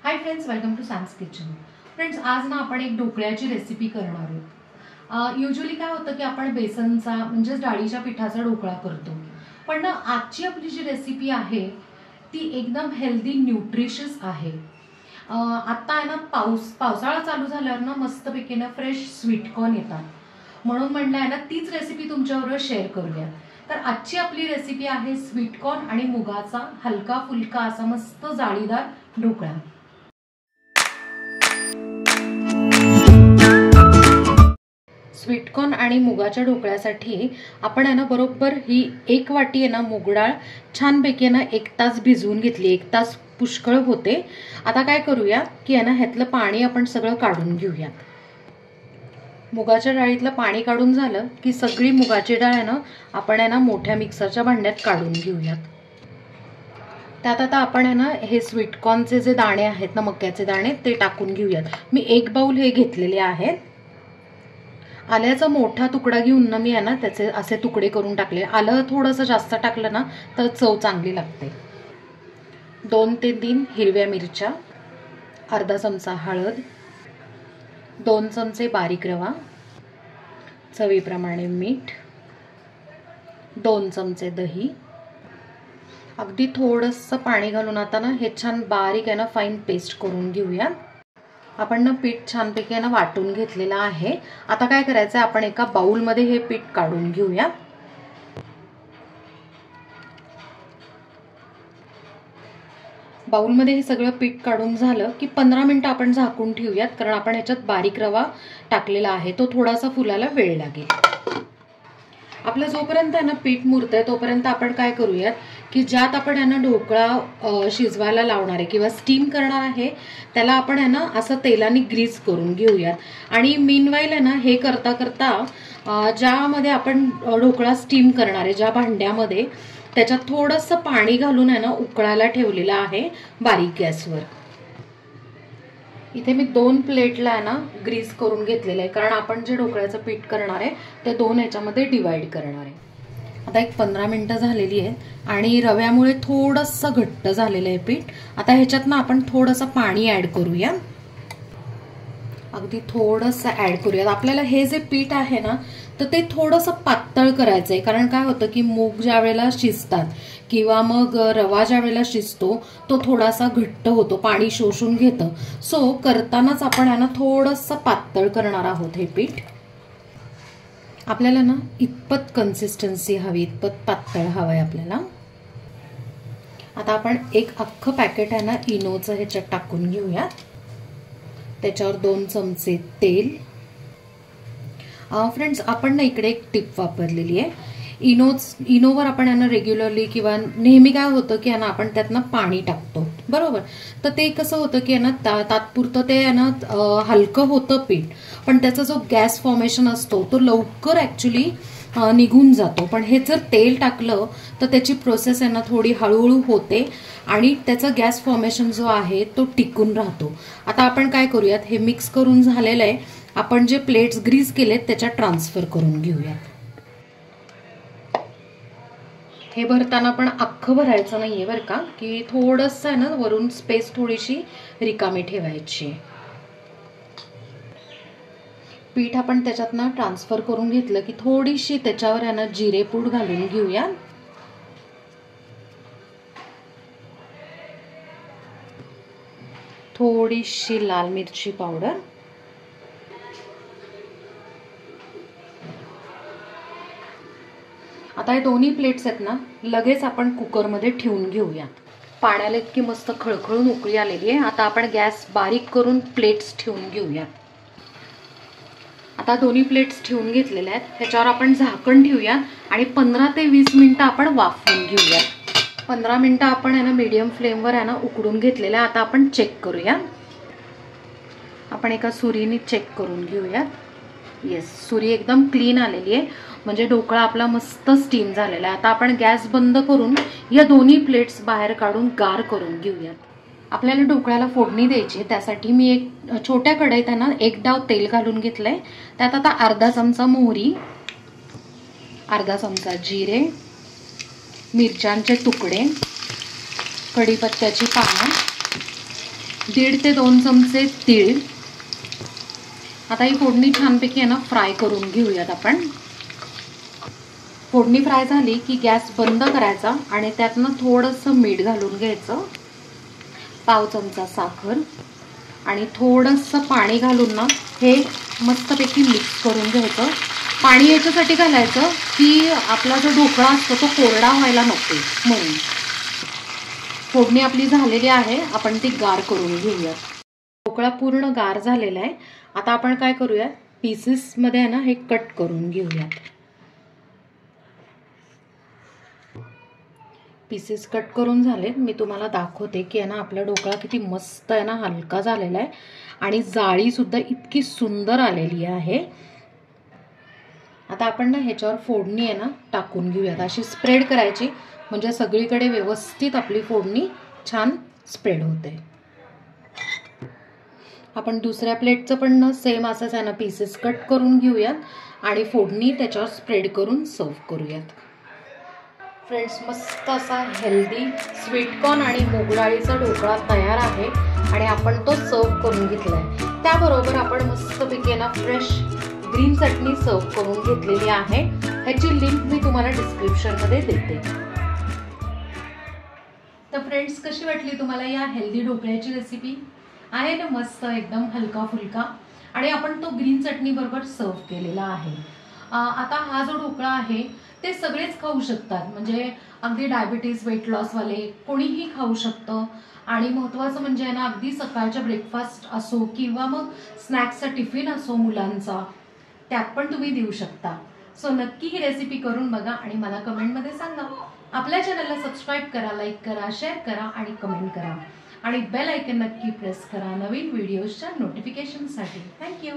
High friends, welcome to Sam's kitchen. Friends, आज ना आपण एक ढोकळ्याची रेसिपी करणार आहोत. युजली काय होतं की आपण बेसनचा म्हणजेच डाळीच्या पिठाचा ढोकळा करतो, पण ना आजची आपली जी रेसिपी आहे ती एकदम हेल्दी न्यूट्रिशियस आहे. आता आहे ना पावसाळा चालू झाल्यावर ना मस्तपैकी ना फ्रेश स्वीटकॉर्न येतात, म्हणून म्हणलं आहे ना तीच रेसिपी तुमच्याबरोबर शेअर करूया. तर आजची आपली रेसिपी आहे स्वीटकॉर्न आणि मुगाचा हलका फुलका असा मस्त जाळीदार ढोकळा. स्वीटकॉर्न आणि मुगाच्या ढोकळ्यासाठी आपण आहे ना बरोबर ही 1 वाटी आहे ना मूग डाळ छानपैकी आहे ना 1 तास भिजवून घेतली. 1 तास पुष्कळ होते. आता काय करूया की आहे ना ह्यातलं पाणी आपण सगळं काढून घेऊया. मुगाच्या डाळीतलं पाणी काढून झालं की सगळी मुगाची डाळ आहे ना आपण आहे ना मोठ्या मिक्सरच्या भांड्यात काढून घेऊयात. त्यात आता आपण आहे ना हे स्वीटकॉर्नचे जे दाणे आहेत ना मक्याचे दाणे ते टाकून घेऊयात. मी 1 बाउल हे घेतलेले आहेत. आल्याचा मोठा तुकडा घेऊन ना मी आहे ना त्याचे असे तुकडे करून टाकले. आलं थोडंसं जास्त टाकलं ना तर चव चांगली लागते. 2 ते 3 हिरव्या मिरच्या, अर्धा चमचा हळद, 2 चमचे बारीक रवा, चवीप्रमाणे मीठ, 2 चमचे दही, अगदी थोडंसं पाणी घालून आता ना हे छान बारीक आहे ना फाईन पेस्ट करून घेऊया. आपण ना पीठ छानपैकी आहे ना वाटून घेतलेलं आहे. आता काय करायचं आहे, आपण एका बाउलमध्ये हे पीठ काढून घेऊया. बाउलमध्ये हे सगळं पीठ काढून झालं की 15 मिनिटं आपण झाकून ठेवूयात, कारण आपण याच्यात बारीक रवा टाकलेला आहे, तो थोडासा फुलायला वेळ लागेल. आपलं जोपर्यंत आहे ना पीठ मुरतंय तोपर्यंत आपण काय करूयात की ज्यात आपण आहे ना ढोकळा शिजवायला लावणार आहे किंवा स्टीम करणार आहे त्याला आपण आहे ना असं तेलाने ग्रीस करून घेऊयात. आणि मीनवाईल आहे ना हे करता करता ज्यामध्ये आपण ढोकळा स्टीम करणार आहे ज्या भांड्यामध्ये त्याच्यात थोडंसं पाणी घालून आहे ना उकळायला ठेवलेलं आहे बारीक गॅसवर. इथे मी 2 प्लेटला आहे ना ग्रीस करून घेतलेलं आहे, कारण आपण जे ढोकळ्याचं पीठ करणार आहे ते 2 याच्यामध्ये डिवाइड करणार आहे. आता एक 15 मिनिटं झालेली आहेत आणि रव्यामुळे थोडंसं घट्ट झालेलं आहे पीठ. आता ह्याच्यात ना आपण थोडंसं पाणी ऍड करूया. अगदी थोडंसं ऍड करूयात. आपल्याला हे जे पीठ आहे ना तर ते थोडंसं पातळ करायचं आहे, कारण काय होतं की मूग ज्या वेळेला शिजतात किंवा मग रवा ज्या वेळेला शिजतो तो थोडासा घट्ट होतो, पाणी शोषून घेतं. सो करतानाच आपण आहे ना थोडंसं पातळ करणार आहोत हे पीठ. आपल्याला ना इतपत कन्सिस्टन्सी हवी, इतपत पातळ हवं आहे आपल्याला. आता आपण एक अख्खं पॅकेट आहे ना इनोचं ह्याच्यात टाकून घेऊयात. त्याच्यावर 2 चमचे तेल. फ्रेंड्स, आपण ना इकडे एक टिप वापरलेली आहे. इनोवर आपण यांना रेग्युलरली किंवा नेहमी काय होतं की यांना आपण त्यातनं पाणी टाकतो, बरोबर. तर ते कसं होतं की यांना तात्पुरतं ते यांना हलकं होतं पीठ, पण त्याचा जो गॅस फॉर्मेशन असतो तो लवकर ऍक्च्युली निघून जातो. पण हे जर तेल टाकलं तर त्याची प्रोसेस यांना थोडी हळूहळू होते आणि त्याचा गॅस फॉर्मेशन जो आहे तो टिकून राहतो. आता आपण काय करूयात, हे मिक्स करून झालेलं आहे. आपण जे प्लेट्स ग्रीस केलेत त्याच्यात ट्रान्सफर करून घेऊयात. हे भरताना पण अख्खं भरायचं नाहीये बरं का, की थोडंसं आहे ना वरून स्पेस थोडीशी रिकामी ठेवायची. पीठ आपण त्याच्यात ना ट्रान्सफर करून घेतलं की थोडीशी त्याच्यावर आहे ना जिरेपूड घालून घेऊया. थोडीशी लाल मिरची पावडर, आता हे दोन्ही प्लेट्स आहेत ना लगेच आपण कुकरमध्ये ठेवून घेऊयात. पाण्याला इतकी मस्त खळखळून उकळी आलेली आहे. आता आपण गॅस बारीक करून प्लेट्स ठेवून घेऊयात. आता दोन्ही प्लेट्स ठेवून घेतलेल्या आहेत. त्याच्यावर आपण झाकण ठेवूया आणि 15 ते 20 मिनिटं आपण वाफवून घेऊया. 15 मिनिटं आपण आहे ना मीडियम फ्लेमवर आहे ना उकडून घेतलेलं आहे. आता आपण चेक करूया. आपण एका सुरीने चेक करून घेऊया. येस, सुरी एकदम क्लीन आलेली आहे, म्हणजे ढोकळा आपला मस्त स्टीम झालेला आहे. आता आपण गॅस बंद करून या दोन्ही प्लेट्स बाहेर काढून गार करून घेऊयात. आपल्याला ढोकळ्याला फोडणी द्यायची, त्यासाठी मी एक छोट्या कढईत आहे ना 1 डाव तेल घालून घेतलंय. त्यात आता अर्धा चमचा मोहरी, अर्धा चमचा जिरे, मिरच्यांचे तुकडे, कढीपत्त्याची पानं, 1.5 ते 2 चमचे तीळ. आता ही फोडणी छानपैकी आहे ना फ्राय करून घेऊयात आपण. फोडणी फ्राय झाली की गॅस बंद करायचा आणि त्यातनं थोडंसं मीठ घालून घ्यायचं, पाव चमचा साखर आणि थोडंसं पाणी घालून ना हे मस्तपैकी मिक्स करून घ्यायचं. पाणी याच्यासाठी घालायचं की आपला जो ढोकळा असतो तो कोरडा व्हायला नको म्हणून. फोडणी आपली झालेली आहे, आपण ती गार करून घेऊया. ढोकळा पूर्ण गार झालेला आहे. आता आपण काय करूया, पीसेसमध्ये आहे ना हे कट करून घेऊयात. पीसेस कट करून झालेत. मी तुम्हाला दाखवते की आहे ना आपला ढोकळा किती मस्त आहे ना, हलका झालेला आहे आणि जाळीसुद्धा इतकी सुंदर आलेली आहे. आता आपण ना ह्याच्यावर फोडणी आहे ना टाकून घेऊयात. अशी स्प्रेड करायची म्हणजे सगळीकडे व्यवस्थित आपली फोडणी छान स्प्रेड होते. आपण दुसऱ्या प्लेटचं पण ना सेम असंच आहे ना पीसेस कट करून घेऊयात आणि फोडणी त्याच्यावर स्प्रेड करून सर्व करूयात. फ्रेंड्स, मस्त असा हेल्दी स्वीटकॉर्न आणि मूगडाळीचा ढोकळा तयार आहे आणि आपण तो सर्व करून घेतला आहे. त्याबरोबर आपण मस्तपैकी ना फ्रेश ग्रीन चटणी सर्व करून घेतलेली आहे. ह्याची लिंक मी तुम्हाला डिस्क्रिप्शनमध्ये देते. तर फ्रेंड्स, कशी वाटली तुम्हाला या हेल्दी ढोकळ्याची रेसिपी? आहे ना मस्त, एकदम हलका फुलका आणि आपण तो ग्रीन चटणी बरोबर सर्व केलेला आहे. आता हा जो ढोकळा आहे ते सगळेच खाऊ शकतात, म्हणजे अगदी डायबिटीज, वेट लॉसवाले कोणीही खाऊ शकतं. आणि महत्त्वाचं म्हणजे ना अगदी सकाळच्या ब्रेकफास्ट असो किंवा मग स्नॅक्सचा टिफिन असो मुलांचा, त्यात पण तुम्ही देऊ शकता. सो नक्की ही रेसिपी करून बघा आणि मला कमेंटमध्ये सांगा. आपल्या चॅनलला सबस्क्राईब करा, लाईक करा, शेअर करा आणि कमेंट करा आणि बेल आयकन नक्की प्रेस करा नवीन व्हिडिओजच्या नोटिफिकेशनसाठी. थँक्यू.